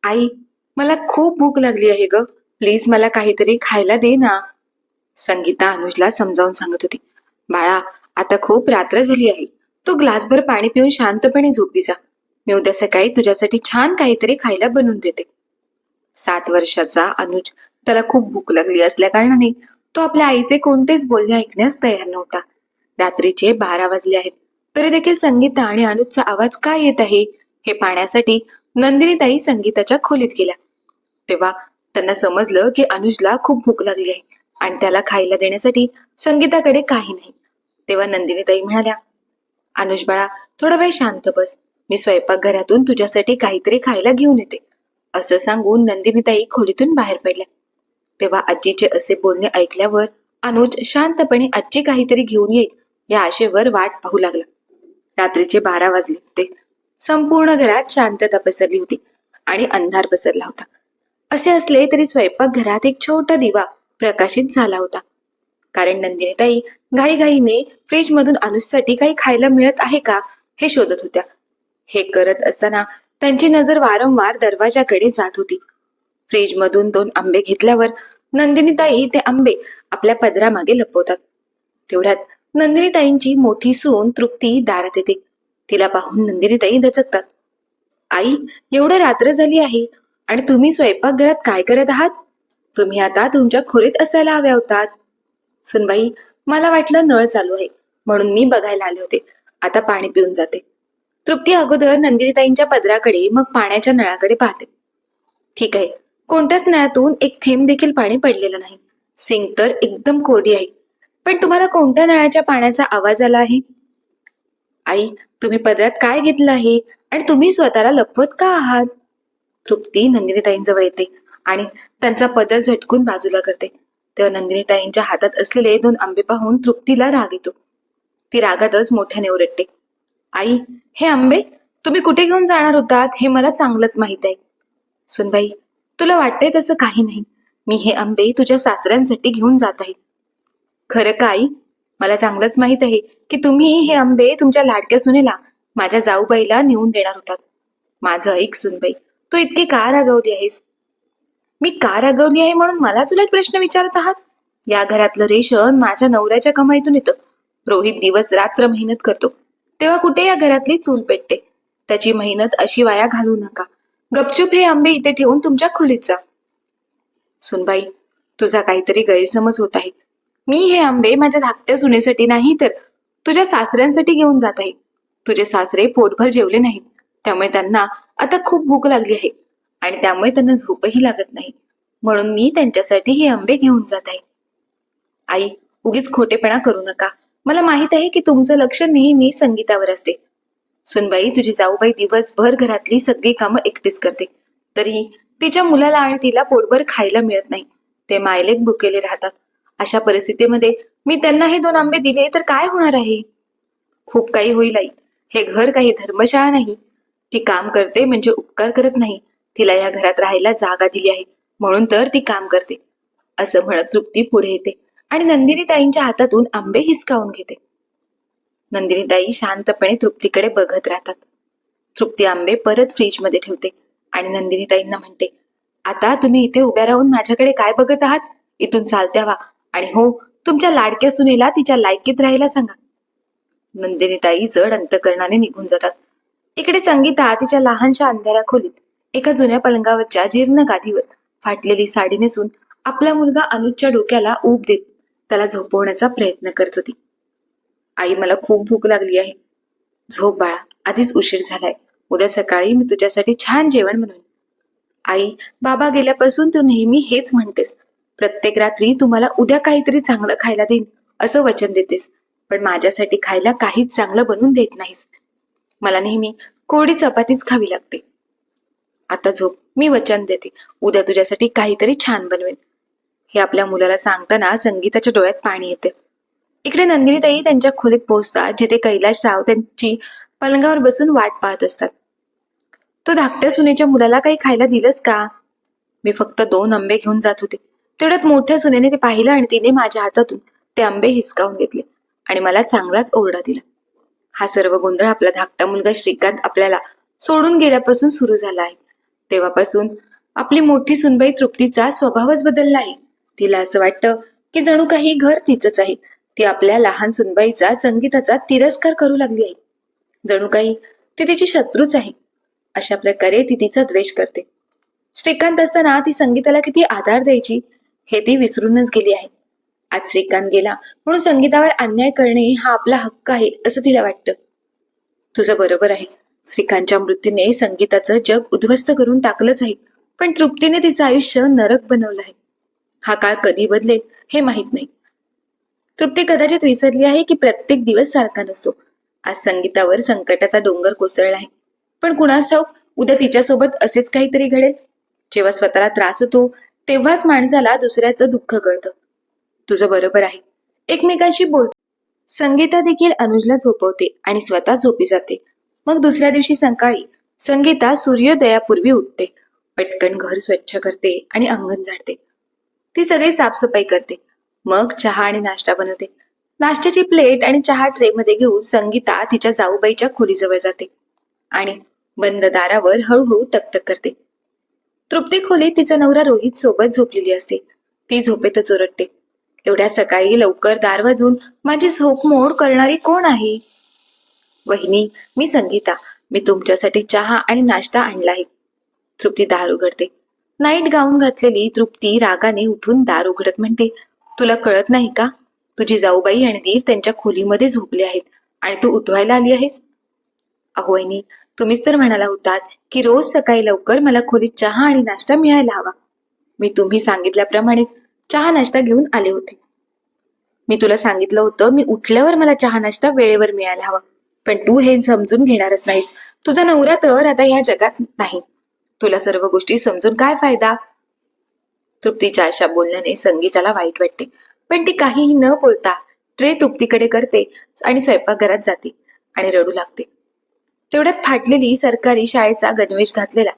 आई, मला खूप भूक लागली आहे ग. प्लीज मला काहीतरी खायला दे ना. संगीता अनुजला समजावून सांगत होती. बाळा, आता खूप रात्र झाली आहे. तू ग्लासभर पाणी पिऊन शांतपणे झोपी जा. मी उद्या सकाळी तुझ्यासाठी छान काहीतरी खायला बनवून देते. 7 वर्षाचा अनुज, त्याला खूप भूक लागली असल्या कारणाने तो आपल्या आईचे कोणतेच बोलणे ऐकण्यास तयार नव्हता. रात्रीचे 12 वाजले आहेत, तरी देखील संगीता आणि अनुजचा आवाज काय येत आहे हे पाहण्यासाठी नंदिनीताई संगीताच्या खोलीत गेल्या. तेव्हा त्यांना समजलं की अनुजला खूप भूक लागली आहे आणि त्याला खायला देण्यासाठी संगीताकडे काही नाही. तेव्हा नंदिनीताई म्हणाल्या, अनुज बाळा, थोडा वेळ शांत बस. मी स्वयंपाकघरातून तुझ्यासाठी काहीतरी खायला घेऊन येते. असं सांगून नंदिनीताई खोलीतून बाहेर पडल्या. तेव्हा आजीचे असे बोलणे ऐकल्यावर अनुज शांतपणे आजी काहीतरी घेऊन येईल या आशेवर वाट पाहू लागला. रात्रीचे 12 वाजले होते. संपूर्ण घरात शांतता पसरली होती आणि अंधार पसरला होता. असे असले तरी स्वयंपाकघरात एक छोटा दिवा प्रकाशित झाला होता. कारण नंदिनीताई घाईघाईने फ्रीजमधून अनुजसाठी काही खायला मिळत आहे का हे शोधत होत्या. हे करत असताना त्यांची नजर वारंवार दरवाजाकडे जात होती. फ्रीजमधून 2 आंबे घेतल्यावर नंदिनीताई ते आंबे आपल्या पदरामागे लपवतात. तेवढ्यात नंदिनीताईंची मोठी सून तृप्ती दारात येते. तिला पाहून नंदिनीताई दचकतात. आई, एवढं रात्र झाली आहे आणि तुम्ही स्वयंपाकघरात काय करत आहात? तुम्ही आता तुमच्या खोलीत असायला हव्या होतात. सुनबाई, मला वाटलं नळ चालू आहे म्हणून मी बघायला आले होते. आता पाणी पिऊन जाते. तृप्ती अगोदर नंदिनीताईंच्या पदराकडे मग पाण्याच्या नळाकडे पाहते. ठीक आहे, कोणत्याच नळातून एक थेंब देखील पाणी पडलेलं नाही. सिंक तर एकदम कोरडी आहे. पण तुम्हाला कोणत्या नळाच्या पाण्याचा आवाज आला आहे? आई, तुम्ही पदरात काय घेतलं आहे आणि तुम्ही स्वतःला लपवत का आहात? तृप्ती नंदिनीताईंजवळ येते आणि त्यांचा पदर झटकून बाजूला करते. तेव्हा नंदिनीताईंच्या हातात असलेले 2 आंबे पाहून तृप्तीला राग येतो. ती रागातच मोठ्याने ओरडते. आई, हे आंबे तुम्ही कुठे घेऊन जाणार होतात हे मला चांगलंच माहित आहे. सुनबाई, तुला वाटतंय तसं काही नाही. मी हे आंबे तुझ्या सासऱ्यांसाठी घेऊन जात आहे. खरं का आई? मला चांगलंच माहित आहे की तुम्ही हे आंबे तुमच्या लाडक्या सुनेला, माझ्या जाऊबाईला नेऊन देणार होतात. माझं ऐक सुनबाई, तू इतकी का रागवली आहेस? मी का रागवली आहे म्हणून मलाच उलट प्रश्न विचारत आहात? या घरातलं रेशन माझ्या नवऱ्याच्या कमाईतून येतं. रोहित दिवस रात्र मेहनत करतो, तेव्हा कुठे या घरातली चूल पेटते. त्याची मेहनत अशी वाया घालवू नका. गपचूप हे आंबे इथे ठेवून तुमच्या खोलीत जा. सुनबाई, तुझा काहीतरी गैरसमज होत आहे. मी हे आंबे माझ्या धाकट्या सुनेसाठी नाही तर तुझ्या सासऱ्यांसाठी घेऊन जात आहे. तुझे सासरे पोटभर जेवले नाहीत, त्यामुळे त्यांना आता खूप भूक लागली आहे आणि त्यामुळे त्यांना झोपही लागत नाही. म्हणून मी त्यांच्यासाठी हे आंबे घेऊन जात आहे. आई, उगीच खोटेपणा करू नका. मला माहित आहे की तुमचं लक्ष नेहमी संगीतावर असते. सुनबाई, तुझी जाऊबाई दिवसभर घरातली सगळी कामं एकटीच करते, तरीही तिच्या मुलाला आणि तिला पोटभर खायला मिळत नाही. ते मायलेक भुकेले राहतात. अशा परिस्थितीमध्ये मी त्यांना हे 2 आंबे दिले तर काय होणार आहे? खूप काही होईल आई. हे घर काही धर्मशाळा नाही. ती काम करते म्हणजे उपकार करत नाही. तिला या घरात राहायला जागा दिली आहे म्हणून तर ती काम करते. असं म्हणत तृप्ती पुढे येते आणि नंदिनीताईंच्या हातातून आंबे हिसकावून घेते. नंदिनीताई शांतपणे तृप्तीकडे बघत राहतात. तृप्ती आंबे परत फ्रीजमध्ये ठेवते आणि नंदिनीताईंना म्हणते, आता तुम्ही इथे उभ्या राहून माझ्याकडे काय बघत आहात? इथून चालत्या व्हा आणि हो, तुमच्या लाडक्या सुनेला तिच्या लायकीत राहायला सांगा. नंदिनीताई जड अंतकरणाने निघून जातात. इकडे संगीता तिच्या लहानशा अंधाऱ्या खोलीत एका जुन्या पलंगावरच्या जीर्ण गादीवर फाटलेली साडी नेसून आपला मुलगा अनुजच्या डोक्याला ऊब देत त्याला झोपवण्याचा प्रयत्न करत होती. आई, मला खूप भूक लागली आहे. झोप बाळा, आधीच उशीर झालाय. उद्या सकाळी मी तुझ्यासाठी छान जेवण बनवेन. आई, बाबा गेल्यापासून तू नेहमी हेच म्हणतेस. प्रत्येक रात्री तू मला उद्या काहीतरी चांगलं खायला देईन असं वचन देतेस, पण माझ्यासाठी खायला काहीच चांगलं बनवून देत नाहीस. मला नेहमी कोरडी चपातीच खावी लागते. आता झोप, मी वचन देते, उद्या तुझ्यासाठी काहीतरी छान बनवेन. हे आपल्या मुलाला सांगताना संगीताच्या डोळ्यात पाणी येते. इकडे नंदिनीताई त्यांच्या खोलीत पोहोचतात जिथे कैलाशराव त्यांची पलंगावर बसून वाट पाहत असतात. तो धाकट्या सुनेच्या मुलाला काही खायला दिलंस का? मी फक्त 2 आंबे घेऊन जात होते. तेवढ्यात मोठ्या सुनेने ते पाहिलं आणि तिने माझ्या हातातून ते आंबे हिसकावून घेतले आणि मला चांगलाच ओरडा दिला. हा सर्व गोंधळ आपला धाकटा मुलगा श्रीकांत आपल्याला सोडून गेल्यापासून सुरू झाला आहे. तेव्हापासून आपली मोठी सुनबाई तृप्तीचा स्वभावच बदलला आहे. तिला असं वाटतं की जणू काही घर तिचंच आहे. ती आपल्या लहान सुनबाईचा संगीताचा तिरस्कार करू लागली आहे. जणू काही ती तिची शत्रूच आहे. अशा प्रकारे ती तिचा द्वेष करते. श्रीकांत असताना ती संगीताला किती आधार द्यायची हे ती विसरूनच गेली आहे. आज श्रीकांत गेला म्हणून संगीतावर अन्याय करणे हा आपला हक्क आहे असं तिला वाटतं. तुझं बरोबर आहे. श्रीकांतच्या मृत्यूने संगीताचं जग उद्ध्वस्त करून टाकलंच आहे, पण तृप्तीने तिचं आयुष्य नरक बनवलं आहे. हा काळ कधी बदलेल हे माहित नाही. तृप्ती कदाचित विसरली आहे की प्रत्येक दिवस सारखा नसतो. आज संगीतावर संकटाचा डोंगर कोसळला आहे, पण कुणास ठाऊक उद्या तिच्यासोबत असेच काहीतरी घडेल. जेव्हा स्वतःला त्रास होतो तेव्हाच माणसाला दुसऱ्याचं दुःख कळतं. तुझं बरोबर आहे. एकमेकांशी बोल. संगीता देखील अनुजला झोपवते आणि स्वतः झोपी जाते. मग दुसऱ्या दिवशी सकाळी संगीता सूर्योदयापूर्वी उठते. पटकन घर स्वच्छ करते आणि अंगण झाडते. ती सगळी साफसफाई करते. मग चहा आणि नाश्ता बनवते. नाश्त्याची प्लेट आणि चहा ट्रे मध्ये घेऊन संगीता तिच्या जाऊबाईच्या खोलीजवळ जाते आणि बंद दारावर हळूहळू टकटक करते. तृप्ती खोलीत तिचा नवरा रोहित सोबत झोपलेली असते. ती झोपेतच ओरडते, एवढ्या सकाळी लवकर दार वाजून माझी झोप मोड करणारी कोण आहे? वहिनी, मी संगीता. मी तुमच्यासाठी चहा आणि नाश्ता आणला आहे. तृप्ती दार उघडते. नाईट गाऊन घातलेली तृप्ती रागाने उठून दार उघडत म्हणते, तुला कळत नाही का? तुझी जाऊबाई आणि दीर त्यांच्या खोलीमध्ये झोपले आहेत आणि तू उठवायला आली आहेस? अहो वहिनी, तुम्हीच तर म्हणाला होतात की रोज सकाळी लवकर मला खोलीत चहा आणि नाश्ता मिळायला हवा. मी तुम्ही सांगितल्याप्रमाणे चहा नाश्ता घेऊन आले होते. मी तुला सांगितलं होतं मी उठल्यावर मला चहा नाश्ता वेळेवर मिळायला हवा, पण तू हे समजून घेणारच नाहीस. तुझा नवरा तर आता या जगात नाही. तुला सर्व गोष्टी समजून काय फायदा? तृप्तीच्या अशा बोलण्याने संगीताला वाईट वाटते, पण ती काहीही न बोलता ट्रे तृप्तीकडे करते आणि स्वयंपाकघरात जाते आणि रडू लागते. तेवढ्यात फाटलेली सरकारी शाळेचा गणवेश घातलेला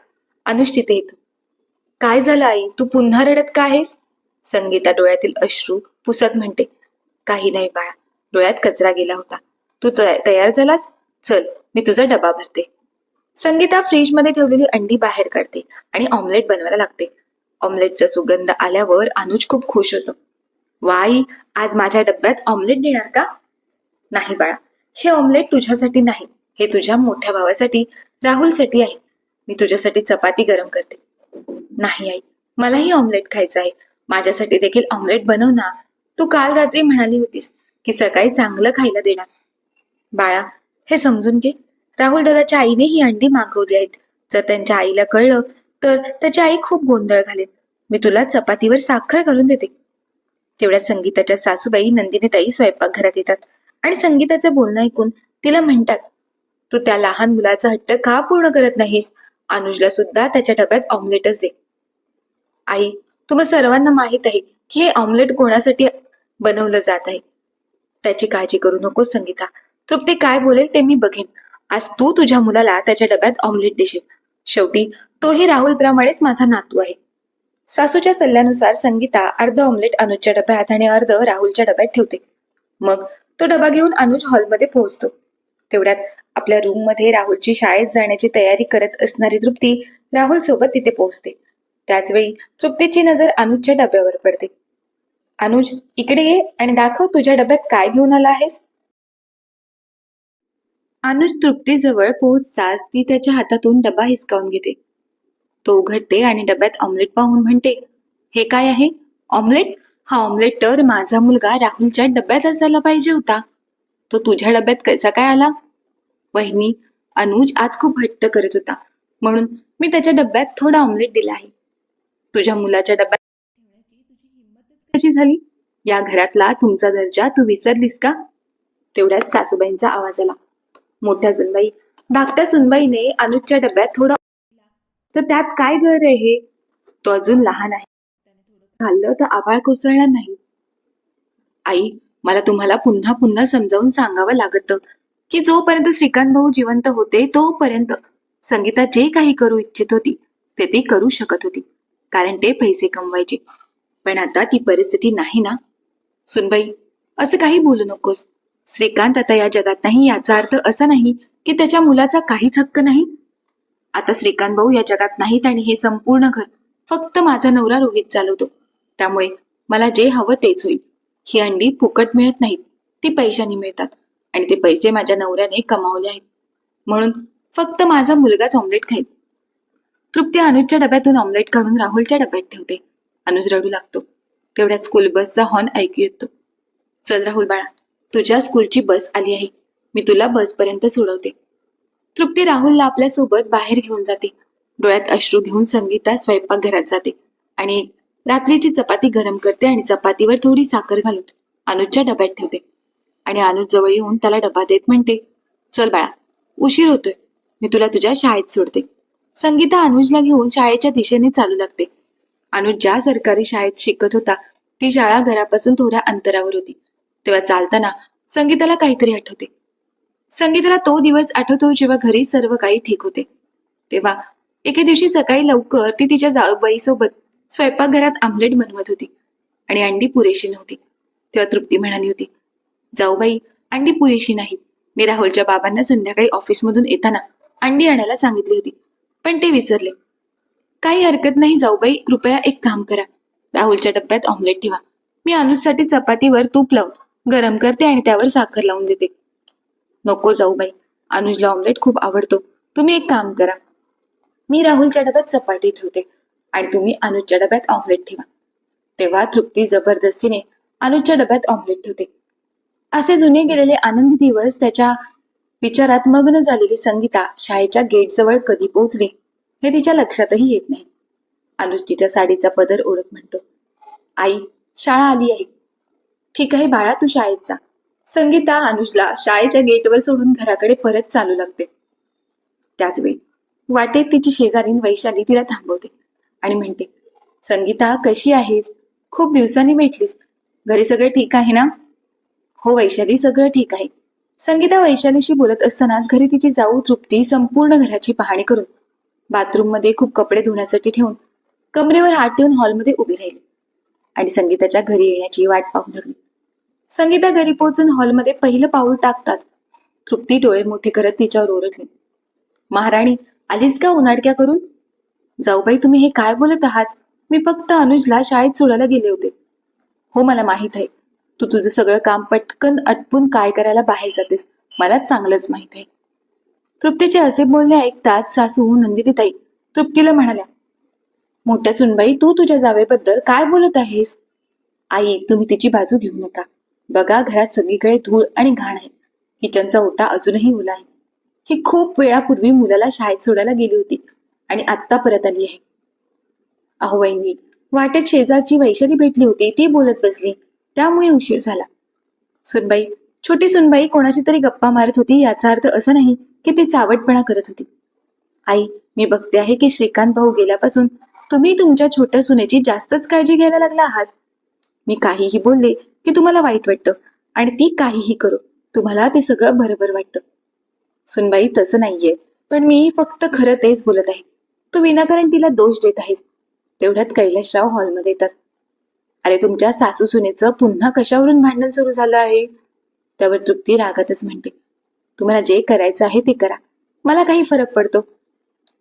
अनुज तिथे येतो. काय झालं आई, तू पुन्हा रडत का आहेस? संगीता डोळ्यातील अश्रू पुसत म्हणते, काही नाही बाळा, डोळ्यात कचरा गेला होता. तू तयार झालास? चल, मी तुझा डबा भरते. संगीता फ्रीजमध्ये ठेवलेली अंडी बाहेर काढते आणि ऑमलेट बनवायला लागते. ऑमलेटचा सुगंध आल्यावर अनुज खूप खुश होतो. वाई, आज माझ्या डब्यात ऑमलेट देणार का? नाही बाळा, हे ऑमलेट तुझ्यासाठी नाही, हे तुझ्या मोठ्या भावासाठी राहुलसाठी आहे. मी तुझ्यासाठी चपाती गरम करते. नाही आई, मलाही ऑमलेट खायचं आहे. माझ्यासाठी देखील ऑमलेट बनव ना. तू काल रात्री म्हणाली होतीस की सकाळी चांगलं खायला देणार. बाळा, हे समजून घे. राहुल दादाच्या आईने ही अंडी मागवली आहेत. जर त्यांच्या आईला कळलं तर त्याची आई खूप गोंधळ घालेल. मी तुला चपातीवर साखर घालून देते. तेवढ्यात संगीताच्या सासूबाई नंदिनीताई स्वयंपाकघरात येतात आणि संगीताचं बोलणं ऐकून तिला म्हणतात, तू त्या लहान मुलाचा हट्ट का पूर्ण करत नाहीस? अनुजला सुद्धा त्याच्या डब्यात ऑमलेटच दे. आई, तुम्हा सर्वांना माहित आहे की हे ऑमलेट कोणासाठी बनवलं जात आहे. त्याची काळजी करू नकोस संगीता. तृप्ती काय बोलेल ते मी बघेन. आज तू तुझ्या मुलाला त्याच्या डब्यात ऑमलेट देशील. शेवटी तोही राहुल प्रमाणेच माझा नातू आहे. सासूच्या सल्ल्यानुसार संगीता अर्ध ऑमलेट अनुजच्या डब्यात आणि अर्ध राहुलच्या डब्यात ठेवते. मग तो डबा घेऊन अनुज हॉलमध्ये पोहोचतो. तेवढ्यात आपल्या रूम मध्ये राहुलची शाळेत जाण्याची तयारी करत असणारी तृप्ती राहुल सोबत तिथे पोहोचते. त्याचवेळी तृप्तीची नजर अनुजच्या डब्यावर पडते. अनुज, इकडे ये आणि दाखव तुझ्या डब्यात काय घेऊन आला आहेस. अनुज तृप्तीजवळ पोहोचताच ती त्याच्या हातातून डबा हिसकावून घेते. तो उघडते आणि डब्यात ऑमलेट पाहून म्हणते, हे काय आहे? ऑमलेट? हा ऑमलेट तर माझा मुलगा राहुलच्या डब्यात असायला पाहिजे होता. तो तुझ्या डब्यात कसा काय आला? वहिनी, अनुज आज खूप हट्ट करत होता म्हणून मी त्याच्या डब्यात थोडा ऑमलेट दिला आहे. तुझ्या मुलाच्या डब्यात तुझी हिंमतच कशी झाली? या घरातला तुमचा दर्जा तू विसरलीस का? तेवढ्यात सासूबाईंचा आवाज आला. मोठ्या सुनबाई, धाकट्या सुनबाईने अनुजच्या डब्यात थोडा, तर त्यात काय घर आहे? तो अजून लहान आहे. खाल्लं तर आभाळ कोसळणार नाही. आई, मला तुम्हाला पुन्हा पुन्हा समजावून सांगावं लागतं की जोपर्यंत श्रीकांत भाऊ जिवंत होते तोपर्यंत संगीता जे काही करू इच्छित होती ते ती करू शकत होती, कारण ते पैसे कमवायचे. पण आता ती परिस्थिती नाही ना. सुनबाई, असं काही बोलू नकोस. श्रीकांत आता या जगात नाही याचा अर्थ असा नाही की त्याच्या मुलाचा काहीच हक्क नाही. आता श्रीकांत भाऊ या जगात नाहीत आणि हे संपूर्ण घर फक्त माझा नवरा रोहित चालवतो. त्यामुळे मला जे हवं तेच होईल. ही अंडी फुकट मिळत नाहीत, ती पैशाने मिळतात आणि ते पैसे माझ्या नवऱ्याने कमावले आहेत. म्हणून फक्त माझा मुलगाच ऑमलेट खाईल. तृप्ती अनुजच्या डब्यातून ऑमलेट काढून राहुलच्या डब्यात ठेवते. अनुज रडू लागतो. तेवढ्यात स्कूल बसचा हॉर्न ऐकू येतो. चल राहुल बाळा, तुझ्या स्कूलची बस आली आहे. मी तुला बसपर्यंत सोडवते. तृप्ती राहुलला आपल्या सोबत बाहेर घेऊन जाते. डोळ्यात अश्रू घेऊन संगीता स्वयंपाकघरात जाते आणि रात्रीची चपाती गरम करते आणि चपातीवर थोडी साखर घालून अनुजच्या डब्यात ठेवते आणि अनुज जवळ येऊन त्याला डबा देत म्हणते, चल बाळा, उशीर होतोय. मी तुला तुझ्या शाळेत सोडते. संगीता अनुजला घेऊन शाळेच्या दिशेने चालू लागते. अनुज ज्या सरकारी शाळेत शिकत होता ती शाळा घरापासून थोड्या अंतरावर होती. तेव्हा चालताना संगीताला काहीतरी आठवते. संगीताला तो दिवस आठवतो जेव्हा घरी सर्व काही ठीक होते. तेव्हा एके दिवशी सकाळी लवकर ती तिच्या जाऊबाईसोबत स्वयंपाकघरात आमलेट बनवत होती आणि अंडी पुरेशी नव्हती. तेव्हा तृप्ती म्हणाली होती, जाऊबाई, अंडी पुरेशी नाही. मी राहुलच्या बाबांना संध्याकाळी ऑफिसमधून येताना अंडी आणायला सांगितली होती, पण ते विसरले. काही हरकत नाही जाऊबाई, कृपया एक काम करा. राहुलच्या डब्यात ऑमलेट ठेवा. मी अनुजसाठी चपातीवर तूप लावून गरम करते आणि त्यावर साखर लावून देते. नको जाऊबाई, अनुजला ऑमलेट खूप आवडतो. तुम्ही एक काम करा, मी राहुलच्या डब्यात चपाती ठेवते आणि तुम्ही अनुजच्या डब्यात ऑमलेट ठेवा. तेव्हा तृप्ती जबरदस्तीने अनुजच्या डब्यात ऑमलेट ठेवते. असे जुने गेलेले आनंदी दिवस त्याच्या विचारात मग्न झालेली संगीता शाळेच्या गेटजवळ कधी पोहोचली हे तिच्या लक्षातही येत नाही. अनुज तिच्या साडीचा पदर ओढत म्हणतो, आई, शाळा आली आहे. ठीक आहे बाळा, तू शाळेत जा. संगीता अनुजला शाळेच्या गेटवर सोडून घराकडे परत चालू लागते. त्याच वेळी वाटेत तिची शेजारीण वैशाली तिला थांबवते आणि म्हणते, संगीता, कशी आहेस? खूप दिवसांनी भेटलीस. घरी सगळं ठीक आहे ना? हो वैशाली, सगळं ठीक आहे. संगीता वैशालीशी बोलत असतानाच घरी तिची जाऊ तृप्ती संपूर्ण घराची पाहणी करून बाथरूम मध्ये खूप कपडे धुण्यासाठी ठेवून कमरेवर हात ठेवून हॉलमध्ये उभी राहिली आणि संगीताच्या घरी येण्याची वाट पाहू लागली. संगीता घरी पोहोचून हॉलमध्ये पहिलं पाऊल टाकतात तृप्ती डोळे मोठे करत तिच्यावर ओरडली, महाराणी, आलीस का उनाडक्या करून? जाऊबाई, तुम्ही हे काय बोलत आहात? मी फक्त अनुजला शाळेत सोडायला गेले होते. हो, मला माहित आहे. तू तुझं सगळं काम पटकन आटपून काय करायला बाहेर जातेस, मला चांगलंच माहित आहे. तृप्तीचे असे बोलणे ऐकताच सासू नंदिनीताई तृप्तीला म्हणाल्या, मोठ्या सुनबाई, तू तुझ्या जावेबद्दल काय बोलत आहेस? आई, तुम्ही तिची बाजू घेऊ नका. बघा, घरात सगळीकडे धूळ आणि घाण आहे. किचनचा ओटा अजूनही ओला आहे. ही खूप वेळापूर्वी मुलाला शाळेत सोडायला गेली होती आणि आत्ता परत आली आहे. अहो वहिनी, वाटेत शेजारची वैशाली भेटली होती, ती बोलत बसली, त्यामुळे उशीर झाला. सुनबाई, छोटी सुनबाई कोणाशी तरी गप्पा मारत होती, याचा अर्थ असा नाही की ती चावटपणा करत होती. आई, मी बघते आहे की श्रीकांत भाऊ गेल्यापासून तुम्ही तुमच्या छोट्या सुनेची जास्तच काळजी घ्यायला लागला आहात. मी काहीही बोलले की तुम्हाला वाईट वाटतं आणि ती काहीही करो तुम्हाला ते सगळं बरोबर वाटतं. सुनबाई, तसं नाहीये, पण मी फक्त खरं तेच बोलत आहे. तू विनाकारण तिला दोष देत आहेस. तेवढ्यात कैलासराव हॉलमध्ये येतात. अरे, तुमच्या सासू सुनेचं पुन्हा कशावरून भांडण सुरू झालं आहे? त्यावर तृप्ती रागातच म्हणते, तुम्हाला जे करायचं आहे ते करा, मला काही फरक पडतो.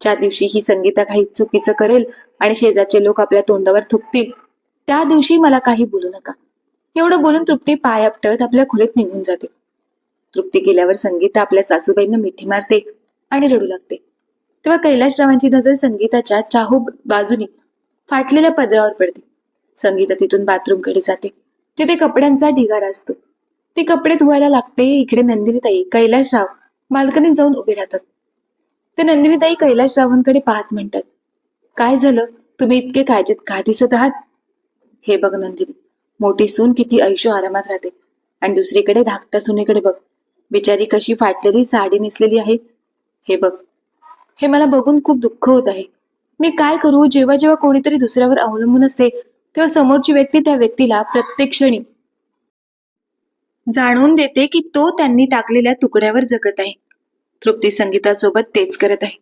ज्या दिवशी ही संगीता काही चुकीचं करेल आणि शेजारचे लोक आपल्या तोंडावर थुकतील त्या दिवशी मला काही बोलू नका. एवढं बोलून तृप्ती पाय आपटत आपल्या खोलीत निघून जाते. तृप्ती गेल्यावर संगीता आपल्या सासूबाईंना मिठी मारते आणि रडू लागते. तेव्हा कैलासरावांची नजर संगीताच्या चाहू बाजूनी फाटलेल्या पदरावर पडते. संगीता तिथून बाथरूमकडे जाते, जिथे कपड्यांचा ढिगारा असतो. ती कपडे धुवायला लागते. इकडे नंदिनीताई कैलासराव बाल्कनीत जाऊन उभे राहतात. ते नंदिनीताई कैलासरावांकडे पाहत म्हणतात, काय झालं? तुम्ही इतके काळजीत का दिसत आहात? हे बघ नंदिनी, मोठी सून किती ऐशो आरामात राहते आणि दुसरीकडे धाकट्या सुनेकडे बघ, बिचारी कशी फाटलेली साडी नेसलेली आहे. हे बघ, हे मला बघून खूप दुःख होत आहे. मी काय करू? जेव्हा जेव्हा कोणीतरी दुसऱ्यावर अवलंबून असते तेव्हा समोरची व्यक्ती त्या व्यक्तीला प्रत्येक क्षणी जाणवून देते की तो त्यांनी टाकलेल्या तुकड्यावर जगत आहे. तृप्ती संगीतासोबत तेच करत आहे.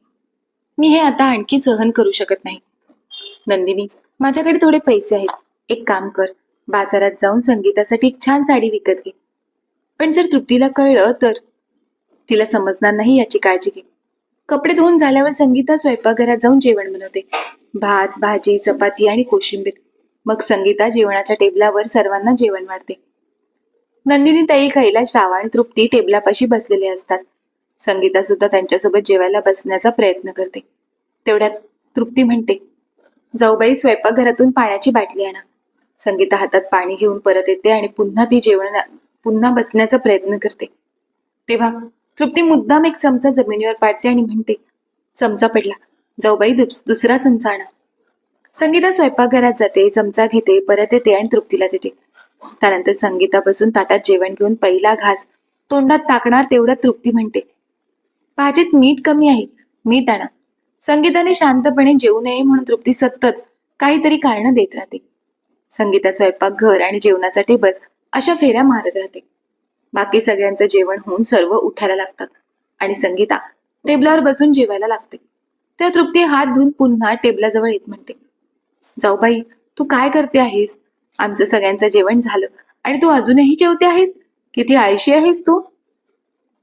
मी हे आता आणखी सहन करू शकत नाही. नंदिनी, माझ्याकडे थोडे पैसे आहेत. एक काम कर, बाजारात जाऊन संगीतासाठी एक छान साडी विकत घे. पण जर तृप्तीला कळलं तर तिला समजणार नाही याची काळजी घे. कपडे धुवून झाल्यावर संगीता स्वयंपाकघरात जाऊन जेवण बनवते. भात, भाजी, चपाती आणि कोशिंबीर. मग संगीता जेवणाच्या टेबलावर सर्वांना जेवण वाढते. नंदिनी, ताई, कैलाश, राव आणि तृप्ती टेबलापाशी बसलेले असतात. संगीता सुद्धा त्यांच्यासोबत जेवायला बसण्याचा प्रयत्न करते. तेवढ्यात तृप्ती म्हणते, जाऊबाई, स्वयंपाकघरातून पाण्याची बाटली आणा. संगीता हातात पाणी घेऊन परत येते आणि पुन्हा ती पुन्हा बसण्याचा प्रयत्न करते. तेव्हा तृप्ती मुद्दाम एक चमचा जमिनीवर पाडते आणि म्हणते, चमचा पडला, जाऊबाई, दुसरा चमचा आणा. संगीता स्वयंपाकघरात जाते, चमचा घेते, परत येते आणि तृप्तीला देते. त्यानंतर संगीता बसून ताटात जेवण घेऊन पहिला घास तोंडात टाकणार तेवढ्यात तृप्ती म्हणते, भाजीत मीठ कमी आहे, मीठ आणा. संगीताने शांतपणे जेवू नये म्हणून तृप्ती सतत काहीतरी कारणं देत राहते. संगीता स्वयंपाकघर आणि जेवणाचा टेबल अशा फेऱ्या मारत राहते. बाकी सगळ्यांचं जेवण होऊन सर्व उठायला लागतात आणि संगीता टेबलावर बसून जेवायला लागते. तेव्हा तृप्ती हात धुवून पुन्हा टेबलाजवळ येत म्हणते, जाऊबाई, तू काय करते आहेस? आमचं सगळ्यांचं जेवण झालं आणि तू अजूनही जेवते आहेस? किती आळशी आहेस तू?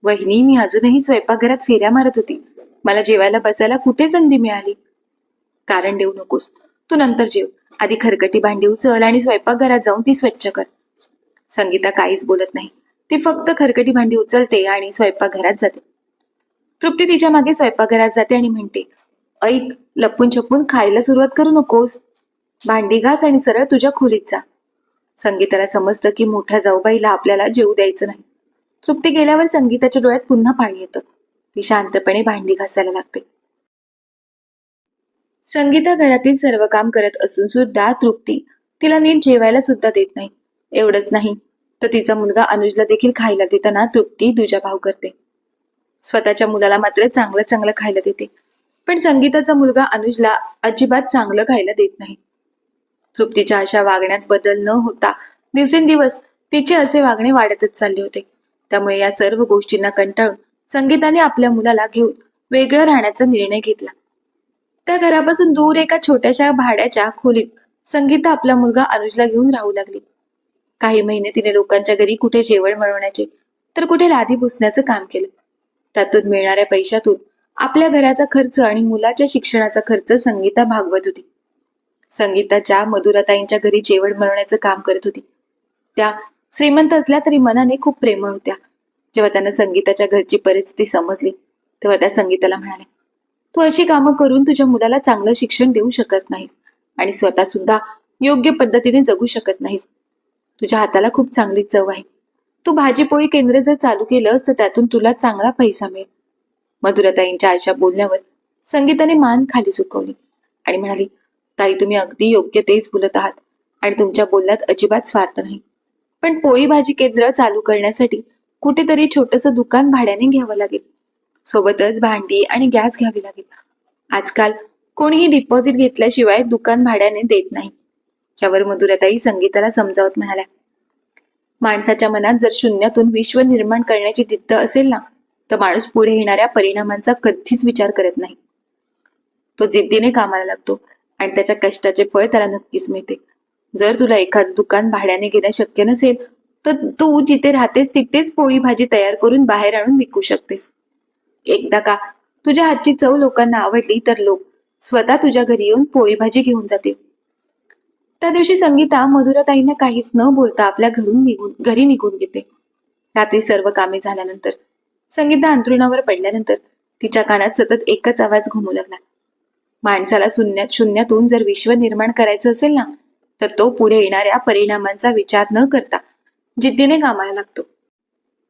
वहिनी, मी अजूनही स्वयंपाकघरात फेऱ्या मारत होती. मला जेवायला बसायला कुठे संधी मिळाली? कारण देऊ नकोस, तू नंतर जेव. आधी खरकटी भांडी उचल आणि स्वयंपाकघरात जाऊन ती स्वच्छ कर. संगीता काहीच बोलत नाही. ती फक्त खरकटी भांडी उचलते आणि स्वयंपाकघरात जाते. तृप्ती तिच्या मागे स्वयंपाकघरात जाते आणि म्हणते, ऐक, लपून छपून खायला सुरुवात करू नकोस. भांडी घास आणि सरळ तुझ्या खोलीत जा. संगीताला समजतं की मोठ्या जाऊबाईला आपल्याला जेवू द्यायचं नाही. तृप्ती गेल्यावर संगीताच्या डोळ्यात पुन्हा पाणी येतं. ती शांतपणे भांडी घासायला लागते. संगीता घरातील सर्व काम करत असून सुद्धा तृप्ती तिला नीट जेवायला सुद्धा देत नाही. एवढंच नाही तर तिचा मुलगा अनुजला देखील खायला देताना तृप्ती दुजाभाव करते. स्वतःच्या मुलाला मात्र चांगलं चांगलं खायला देते, पण संगीताचा मुलगा अनुजला अजिबात चांगलं खायला देत नाही. तृप्तीच्या अशा वागण्यात बदल न होता दिवसेंदिवस तिचे असे वागणे वाढतच चालले होते. त्यामुळे या सर्व गोष्टींना कंटाळून संगीताने आपल्या मुलाला घेऊन वेगळं राहण्याचा निर्णय घेतला. त्या घरापासून दूर एका छोट्याशा भाड्याच्या खोलीत संगीता आपला मुलगा अनुजला घेऊन राहू लागली. काही महिने तिने लोकांच्या घरी कुठे जेवण बनवण्याचे तर कुठे लादी पुसण्याचं काम केलं. त्यातून मिळणाऱ्या पैशातून आपल्या घराचा खर्च आणि मुलाच्या शिक्षणाचा खर्च संगीता भागवत होती. संगीताच्या मधुराताईंच्या घरी जेवण बनवण्याचं काम करत होती. त्या श्रीमंत असल्या तरी मनाने खूप प्रेमळ होत्या. जेव्हा त्यांना संगीताच्या घरची परिस्थिती समजली तेव्हा त्या संगीताला म्हणाल्या, तू अशी कामं करून तुझ्या मुलाला चांगलं शिक्षण देऊ शकत नाहीस आणि स्वतः सुद्धा योग्य पद्धतीने जगू शकत नाहीस. तुझ्या हाताला खूप चांगली चव आहे. तू भाजीपोळी केंद्र जर चालू केलंस तर त्यातून तुला चांगला पैसा मिळेल. मधुराताईंच्या अशा बोलण्यावर संगीताने मान खाली झुकवली आणि म्हणाली, ताई, तुम्ही अगदी योग्य तेच बोलत आहात आणि तुमच्या बोलण्यात अजिबात स्वार्थ नाही. पण पोळी भाजी केंद्र चालू करण्यासाठी कुठेतरी छोटंसं दुकान भाड्याने घ्यावं लागेल. सोबतच भांडी आणि गॅस घ्यावी लागेल. आजकाल कोणीही डिपॉझिट घेतल्याशिवाय दुकान भाड्याने देत नाही. यावर मधुराताई संगीताला समजावत म्हणाल्या, माणसाच्या मनात जर शून्यातून विश्व निर्माण करण्याची जिद्द असेल ना, तर माणूस पुढे येणाऱ्या परिणामांचा कधीच विचार करत नाही. तो जिद्दीने कामाला लागतो आणि त्याच्या कष्टाचे फळ त्याला नक्कीच मिळते. जर तुला एखादं दुकान भाड्याने घेणं शक्य नसेल तर तू जिथे राहतेस तिथेच पोळी भाजी तयार करून बाहेर आणून विकू शकतेस. एकदा का तुझ्या हातची चव लोकांना आवडली तर लोक स्वतः तुझ्या घरी येऊन पोळी भाजी घेऊन जातील. त्या दिवशी संगीता मधुराताईंना काहीच न बोलता आपल्या घरी निघून गेते. रात्री सर्व कामे झाल्यानंतर संगीता अंथरुणावर पडल्यानंतर तिच्या कानात सतत एकच आवाज घुमू लागला, माणसाला शून्यातून जर विश्व निर्माण करायचं असेल ना, तर तो पुढे येणाऱ्या परिणामांचा विचार न करता जिद्दीने कामाला लागतो.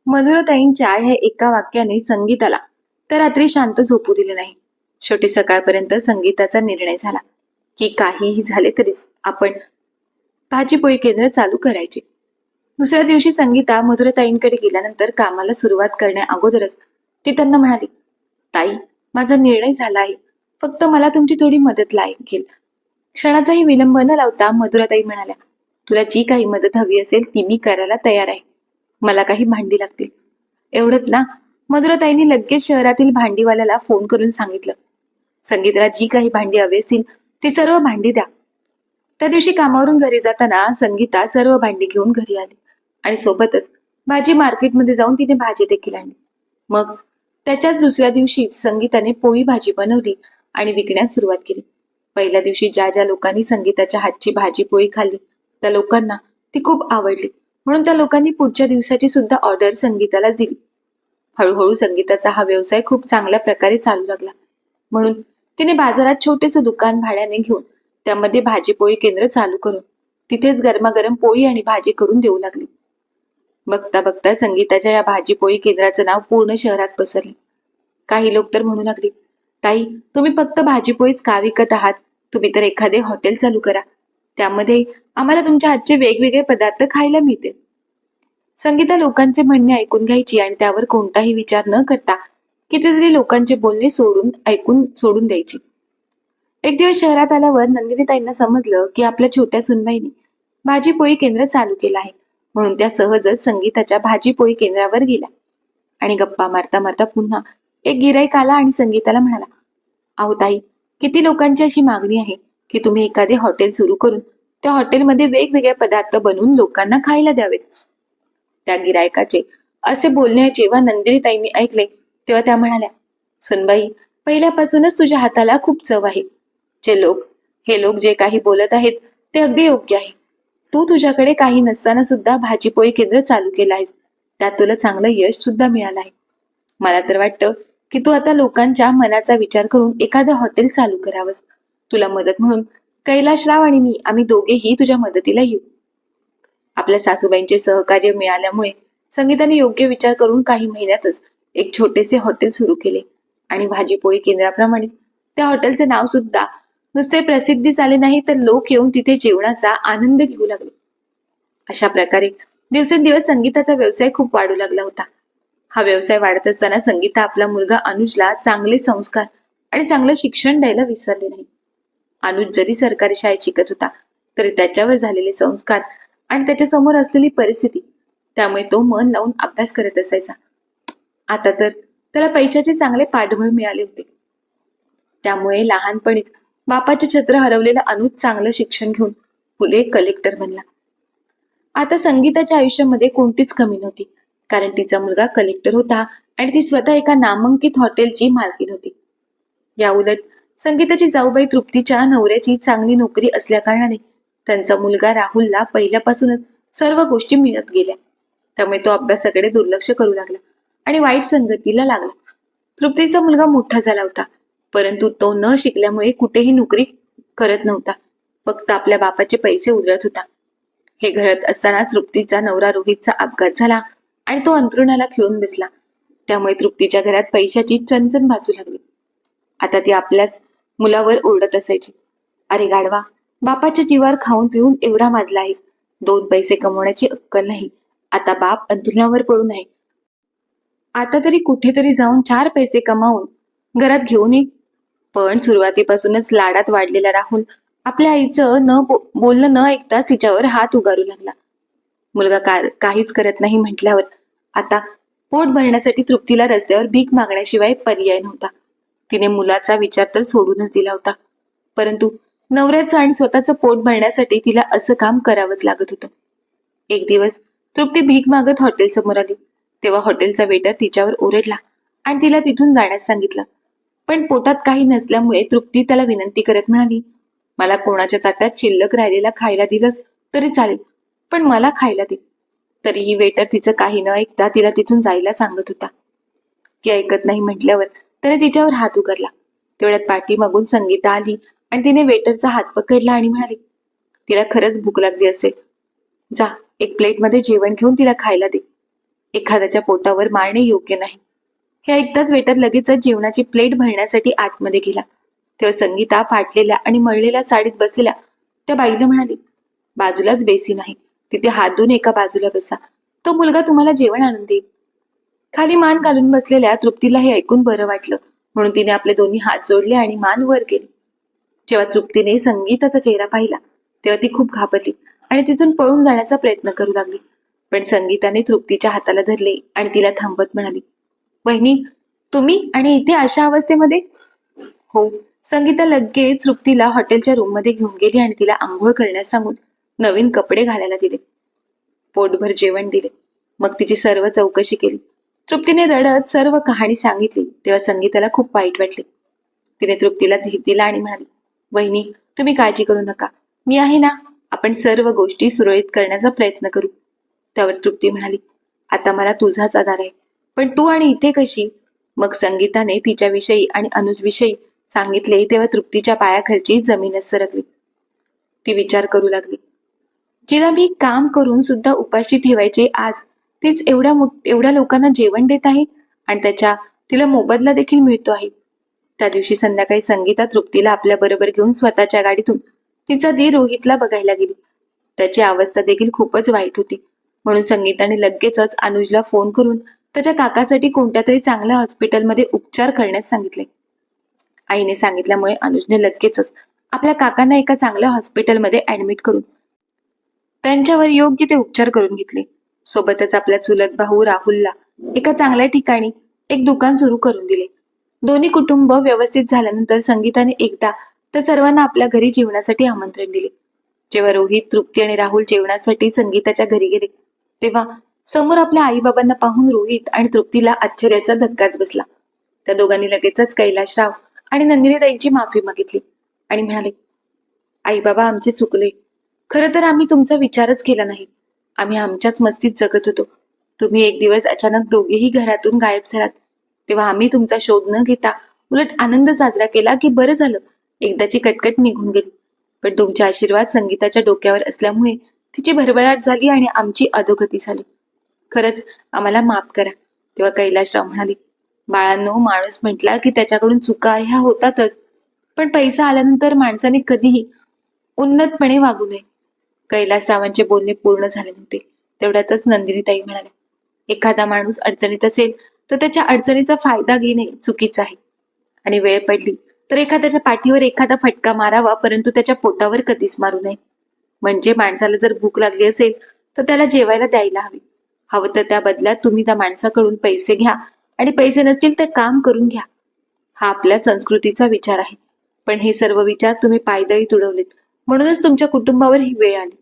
मधुराताईंच्या ह्या एका वाक्याने संगीताला तर रात्री शांत झोपू दिले नाही. शेवटी सकाळपर्यंत संगीताचा निर्णय झाला की काहीही झाले तरी आपण भाजीपोळी केंद्र चालू करायचे. दुसऱ्या दिवशी संगीता मधुराताईंकडे गेल्यानंतर कामाला सुरुवात करण्या अगोदरच ती त्यांना म्हणाली, ताई, माझा निर्णय झाला आहे. फक्त मला तुमची थोडी मदत लागेल. क्षणाचाही विलंब न लावता मधुराताई म्हणाल्या, तुला जी काही मदत हवी असेल ती मी करायला तयार आहे. मला काही भांडी लागतील. एवढंच ना? मधुराताईंनी लगेच शहरातील भांडीवाल्याला फोन करून सांगितलं. संगीताला जी काही भांडी हवी असतील ती सर्व भांडी द्या. त्या दिवशी कामावरून घरी जाताना संगीता सर्व भांडी घेऊन घरी आली आणि सोबतच भाजी मार्केटमध्ये जाऊन तिने भाजी देखील आणली. मग त्याच्याच दुसऱ्या दिवशी संगीताने पोळी भाजी बनवली आणि विकण्यास सुरुवात केली. पहिल्या दिवशी ज्या ज्या लोकांनी संगीताच्या हातची भाजी पोळी खाल्ली त्या लोकांना ती खूप आवडली, म्हणून त्या लोकांनी पुढच्या दिवसाची सुद्धा ऑर्डर संगीताला दिली. हळूहळू संगीताचा हा व्यवसाय खूप चांगल्या प्रकारे चालू लागला, म्हणून तिने बाजारात छोटेसे दुकान भाड्याने घेऊन त्यामध्ये भाजीपोळी केंद्र चालू करून तिथेच गरमागरम पोळी आणि भाजी करून देऊ लागली. बघता बघता संगीताच्या या भाजीपोळी केंद्राचं नाव पूर्ण शहरात पसरले. काही लोक तर म्हणू लागले, ताई, तुम्ही फक्त भाजीपोळीच का विकत आहात? तुम्ही तर एखादे हॉटेल चालू करा, त्यामध्ये आम्हाला तुमच्या हातचे वेगवेगळे पदार्थ खायला मिळतील. संगीता लोकांचे म्हणणे ऐकून घ्यायची आणि त्यावर कोणताही विचार न करता कितीतरी लोकांचे बोलणे सोडून द्यायची. एक दिवस शहरात आल्यावर नंदिनीताईंना समजलं की आपल्या छोट्या सुनबाईने भाजीपोळी केंद्र चालू केलं आहे, म्हणून त्या सहजच संगीताच्या भाजीपोळी केंद्रावर गेल्या आणि गप्पा मारता मारता पुन्हा एक गिराईक आला आणि संगीताला म्हणाला, अहो ताई, किती लोकांची अशी मागणी आहे की तुम्ही एखादे हॉटेल सुरू करून त्या हॉटेलमध्ये वेगवेगळे पदार्थ बनवून लोकांना खायला द्यावे. त्या गिरायकाचे असे बोलणे जेव्हा नंदिनीताईंनी ऐकले तेव्हा त्या म्हणाल्या, सुनबाई, पहिल्यापासूनच तुझ्या हाताला खूप चव आहे. हे लोक जे काही बोलत आहेत ते अगदी योग्य आहे. तू तुझ्याकडे काही नसताना सुद्धा भाजीपोळी केंद्र चालू केलं आहेस, त्यात तुला चांगलं यश सुद्धा मिळालं आहे. मला तर वाटतं की तू आता लोकांच्या मनाचा विचार करून एखादं हॉटेल चालू करावंस. तुला मदत म्हणून कैलाशराव आणि मी आम्ही दोघेही तुझ्या मदतीला येऊ. आपल्या सासूबाईंचे सहकार्य मिळाल्यामुळे संगीताने योग्य विचार करून काही महिन्यातच एक छोटेसे हॉटेल सुरू केले आणि भाजीपोळी केंद्राप्रमाणे त्या हॉटेलचे नाव सुद्धा नुसते प्रसिद्धीस आले नाही, तर लोक येऊन तिथे जेवणाचा आनंद घेऊ लागले. अशा प्रकारे दिवसेंदिवस संगीताचा व्यवसाय खूप वाढू लागला होता. हा व्यवसाय वाढत असताना संगीता आपला मुलगा अनुजला चांगले संस्कार आणि चांगलं शिक्षण द्यायला विसरले नाही. अनुज जरी सरकारी शाळेत शिकत होता तरी त्याच्यावर झालेले संस्कार आणि त्याच्या समोर असलेली परिस्थिती, त्यामुळे तो मन लावून अभ्यास करत असायचा. आता तर त्याला पैशाचे चांगले पाठबळ मिळाले होते, त्यामुळे लहानपणीच बापाचे छत्र हरवलेला अनुज चांगलं शिक्षण घेऊन पुढे कलेक्टर बनला. आता संगीताच्या आयुष्यामध्ये कोणतीच कमी नव्हती, कारण तिचा मुलगा कलेक्टर होता आणि ती स्वतः एका नामांकित हॉटेलची मालकीण होती. या उलट संगीताची जाऊबाई तृप्तीच्या नवऱ्याची चांगली नोकरी असल्या कारणाने त्यांचा मुलगा राहुलला पहिल्यापासूनच सर्व गोष्टी मिळत गेल्या, त्यामुळे तो अभ्यासाकडे दुर्लक्ष करू लागला आणि वाईट संगतीला लागला. तृप्तीचा मुलगा मोठा झाला होता, परंतु तो न शिकल्यामुळे कुठेही नोकरी करत नव्हता, फक्त आपल्या बापाचे पैसे उधळत होता. हे घडत असताना तृप्तीचा नवरा रोहितचा अपघात झाला आणि तो अंथरुणाला खिळून बसला. त्यामुळे तृप्तीच्या घरात पैशाची चणचण भाजू लागली. आता ती आपल्याच मुलावर ओरडत असायची, अरे गाढवा, बापाच्या जीवावर खाऊन पिऊन एवढा माजला आहेस, 2 पैसे कमवण्याची अक्कल नाही, आता बाप अंथरुणावर पडू नये, आता तरी कुठेतरी जाऊन 4 पैसे कमावून घरात घेऊन ये. पण सुरुवातीपासूनच लाडात वाढलेला राहुल आपल्या आईचं बोलणं न ऐकताच तिच्यावर हात उगारू लागला. मुलगा काहीच करत नाही म्हटल्यावर आता पोट भरण्यासाठी तृप्तीला रस्त्यावर भीक मागण्याशिवाय पर्याय नव्हता. तिने मुलाचा विचार तर सोडूनच दिला होता, परंतु नवऱ्याचं आणि स्वतःचं पोट भरण्यासाठी तिला असं काम करावंच लागत होतं. एक दिवस तृप्ती भीक मागत हॉटेल समोर आली, तेव्हा हॉटेलचा वेटर तिच्यावर ओरडला आणि तिला तिथून जाण्यास सांगितलं. पण पोटात काही नसल्यामुळे तृप्ती त्याला विनंती करत म्हणाली, मला कोणाच्या ताटात शिल्लक राहिलेला खायला दिलंस तरी चालेल, पण मला खायला दे. तरीही वेटर तिचं काही न ऐकता तिला तिथून जायला सांगत होता. ती ऐकत नाही म्हटल्यावर त्याने तिच्यावर हात उगारला. तेवढ्यात पाठीमागून संगीता आली आणि तिने वेटरचा हात पकडला आणि म्हणाली, तिला खरंच भूक लागली असेल, जा एक प्लेटमध्ये जेवण घेऊन तिला खायला दे. एखाद्याच्या पोटावर मारणे योग्य नाही. हे ऐकताच वेटर लगेचच जेवणाची प्लेट भरण्यासाठी आतमध्ये गेला. तेव्हा संगीता फाटलेल्या आणि मळलेल्या साडीत बसलेल्या त्या बाईला म्हणाली, बाजूलाच बेसीन आहे, तिथे हात धुवून एका बाजूला बसा, तो मुलगा तुम्हाला जेवण आणून देईल. खाली मान घालून बसलेल्या तृप्तीला हे ऐकून बरं वाटलं, म्हणून तिने आपले दोन्ही हात जोडले आणि मान वर केली. जेव्हा तृप्तीने संगीताचा चेहरा पाहिला तेव्हा ती खूप घाबरली आणि तिथून पळून जाण्याचा प्रयत्न करू लागली. पण संगीताने तृप्तीच्या हाताला धरले आणि तिला थांबत म्हणाली, बहिणी, तुम्ही आणि इथे अशा अवस्थेमध्ये? हो. संगीता लगेच तृप्तीला हॉटेलच्या रूम मध्ये घेऊन गेली आणि तिला आंघोळ करण्यास सांगून नवीन कपडे घालायला दिले, पोटभर जेवण दिले. मग तिची सर्व चौकशी केली. तृप्तीने रडत सर्व कहाणी सांगितली तेव्हा संगीताला खूप वाईट वाटले. तिने तृप्तीला धीर दिला आणि म्हणाली, वहिनी, तुम्ही काळजी करू नका, मी आहे ना, आपण सर्व गोष्टी सुरळीत करण्याचा प्रयत्न करू. त्यावर तृप्ती म्हणाली, आता मला तुझाच आधार आहे, पण तू आणि इथे कशी? मग संगीताने तिच्याविषयी आणि अनुजविषयी सांगितले तेव्हा तृप्तीच्या पायाखालची जमीनच सरकली. ती विचार करू लागली, जिला मी काम करून सुद्धा उपाशी ठेवायचे आज, तीच एवढ्या लोकांना जेवण देत आहे आणि तिला मोबदला देखील मिळतो आहे. त्या दिवशी संध्याकाळी संगीता तृप्तीला आपल्या बरोबर घेऊन स्वतःच्या गाडीतून तिचा दीर रोहितला बघायला गेली. त्याची अवस्था देखील खूपच वाईट होती, म्हणून संगीताने लगेचच अनुजला फोन करून त्याच्या काकासाठी कोणत्या तरी चांगल्या हॉस्पिटलमध्ये उपचार करण्यास सांगितले. आईने सांगितल्यामुळे अनुजने लगेचच आपल्या काकांना एका चांगल्या हॉस्पिटलमध्ये ऍडमिट करून त्यांच्यावर योग्य ते उपचार करून घेतले. सोबतच आपल्या चुलत भाऊ राहुलला एका चांगल्या ठिकाणी एक दुकान सुरू करून दिले. दोन्ही कुटुंब व्यवस्थित झाल्यानंतर संगीताने एकदा तर सर्वांना आपल्या घरी जेवणासाठी आमंत्रण दिले. जेव्हा रोहित, तृप्ती आणि राहुल जेवणासाठी संगीताच्या घरी गेले तेव्हा समोर आपल्या आईबाबांना पाहून रोहित आणि तृप्तीला आश्चर्याचा धक्काच बसला. त्या दोघांनी लगेचच कैलाशराव आणि नंदिनीताईंची माफी मागितली आणि म्हणाले, आई बाबा, आमचे चुकले. खरं तर आम्ही तुमचा विचारच केला नाही. आम्ही आमच्याच मस्तीत जगत होतो. तुम्ही एक दिवस अचानक दोघेही घरातून गायब झालात तेव्हा आम्ही तुमचा शोध न घेता उलट आनंद साजरा केला की बरं झालं, एकदाची कटकट निघून गेली. पण तुमचे आशीर्वाद संगीताच्या डोक्यावर असल्यामुळे तिची भरभराट झाली आणि आमची अधोगती झाली. खरंच आम्हाला माफ करा. तेव्हा कैलाशराव म्हणाले, बाळांनो, माणूस म्हटला की त्याच्याकडून चुका ह्या होतातच, पण पैसा आल्यानंतर माणसाने कधीही उन्नतपणे वागू नये. कैलासरावांचे बोलणे पूर्ण झाले नव्हते तेवढ्यातच नंदिनीताई म्हणाल्या, एखादा माणूस अडचणीत असेल तर त्याच्या अडचणीचा फायदा घेणे चुकीचं आहे आणि वेळ पडली तर एखाद्याच्या पाठीवर एखादा फटका मारावा, परंतु त्याच्या पोटावर कधीच मारू नये. म्हणजे माणसाला जर भूक लागली असेल तर त्याला जेवायला द्यायला हवं तर त्या बदल्यात तुम्ही त्या माणसाकडून पैसे घ्या आणि पैसे नसतील तर काम करून घ्या. हा आपल्या संस्कृतीचा विचार आहे, पण हे सर्व विचार तुम्ही पायदळी तुडवलेत, म्हणूनच तुमच्या कुटुंबावर ही वेळ आली.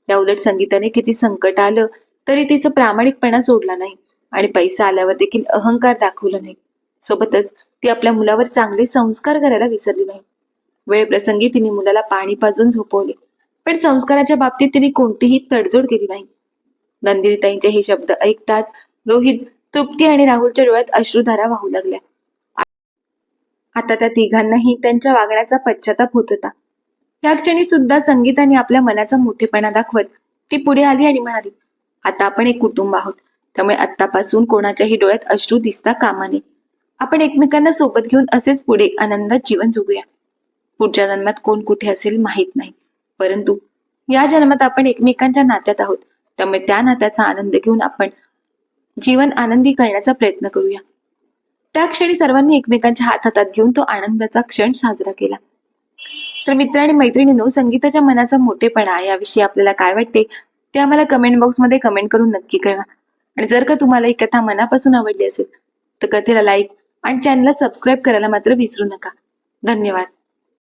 या उलट संगीताने किती संकट आलं तरी तिचा प्रामाणिकपणा सोडला नाही आणि पैसा आल्यावर देखील अहंकार दाखवला नाही. सोबतच ती आपल्या मुलावर चांगले संस्कार करायला विसरली नाही. वेळ प्रसंगी तिने मुलाला पाणी पाजून झोपवले, पण संस्काराच्या बाबतीत तिने कोणतीही तडजोड केली नाही. नंदिनीताईंचे हे शब्द ऐकताच रोहित, तृप्ती आणि राहुलच्या डोळ्यात अश्रुधारा वाहू लागल्या. आता त्या तिघांनाही त्यांच्या वागण्याचा पश्चाताप होत होता. या क्षणी सुद्धा संगीताने आपल्या मनाचा मोठेपणा दाखवत ती पुढे आली आणि म्हणाली, आता आपण एक कुटुंब आहोत, त्यामुळे आत्तापासून कोणाच्याही डोळ्यात अश्रू दिसता कामा नये. आपण एकमेकांना सोबत घेऊन असेच पुढे आनंदात जीवन जगूया. पुढच्या जन्मात कोण कुठे असेल माहित नाही, परंतु या जन्मात आपण एकमेकांच्या नात्यात आहोत, त्यामुळे त्या नात्याचा आनंद घेऊन आपण जीवन आनंदी करण्याचा प्रयत्न करूया. त्या क्षणी सर्वांनी एकमेकांच्या हातात घेऊन तो आनंदाचा क्षण साजरा केला. तर मित्र आणि मैत्रिणींनो, संगीताच्या मनाचा मोठेपणा याविषयी आपल्याला काय वाटते ते आम्हाला कमेंट बॉक्समध्ये कमेंट करून नक्की कळवा. आणि जर का तुम्हाला ही कथा मनापासून आवडली असेल तर कथेला लाईक आणि चॅनलला सबस्क्राईब करायला मात्र विसरू नका. धन्यवाद.